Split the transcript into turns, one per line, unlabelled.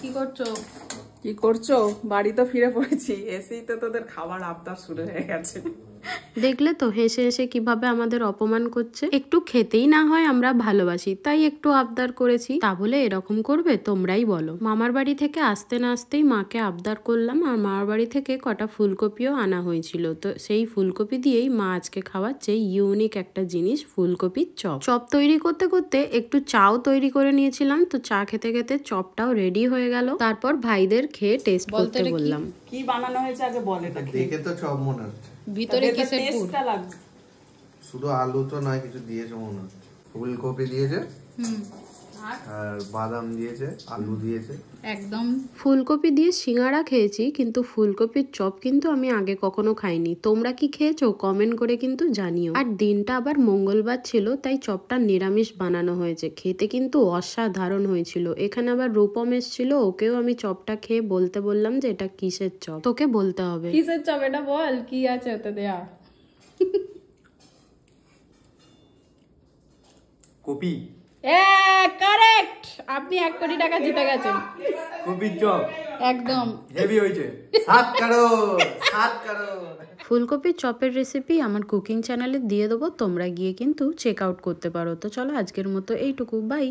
কি করছো?
কি করছো? বাড়ি তো ফিরে পড়েছি, এসেই তো তোদের খাবার আবদার শুরু হয়ে গেছে।
দেখলে তো হেসে হেসে কিভাবে আমাদের অপমান করছে। একটু খেতেই না হয় আমরা ভালোবাসি, তাই একটু আবদার করেছি, তা বলে এরকম করবে? তোমরাই বলো। মামার বাড়ি থেকে আসতে না আসতেই মাকে আবদার করলাম, আর মামার বাড়ি থেকে কটা ফুলকপিও আনা হয়েছিল। তো সেই ফুলকপি দিয়েই মা আজকে খাওয়াচ্ছে ইউনিক একটা জিনিস, ফুলকপির চপ। চপ তৈরি করতে করতে একটু চাও তৈরি করে নিয়েছিলাম, তো চা খেতে খেতে চপটাও রেডি হয়ে গেল। তারপর ভাইদের খেয়ে টেস্ট করতে বললাম।
কি বানানো হয়েছে আগে বল। এটা
দেখে তো চপ মনে হচ্ছে।
ভিতরে কিসের পুর?
টেস্টটা লাগবে।
শুধু আলু তো নয়, কিছু দিয়েছে মনে হচ্ছে। ফুলকপি দিয়েছে, আর বাদাম দিয়েছে, আলু দিয়েছে।
একদম
ফুলকপি দিয়ে সিঙ্গারা খেয়েছি, কিন্তু ফুলকপির চপ কিন্তু আমি আগে কখনো খাইনি। তোমরা কি খেয়েছো? কমেন্ট করে কিন্তু জানিও। আর দিনটা আবার মঙ্গলবার ছিল, তাই চপটা নিরামিষ বানানো হয়েছে। খেতে কিন্তু অসাধারণ হয়েছিল। এখানে আবার রূপম এসেছিল, ওকেও আমি চপটা খেয়ে বলতে বললাম যে এটা কিসের চপ। তোকে বলতে হবে
কিসের চপ এটা বল, কি আছে ওতে দেয়া?
কপি।
কারেক্ট, আপনি 1 কোটি টাকা জিতে গেছেন।
কপির চপ
একদম
হেভি হয়েছে।
সাত কারো, সাত কারো।
ফুলকপির চপের রেসিপি আমার কুকিং চ্যানেলে দিয়ে দেবো, তোমরা গিয়ে কিন্তু চেক আউট করতে পারো। তো চলো আজকের মতো এইটুকু, বাই।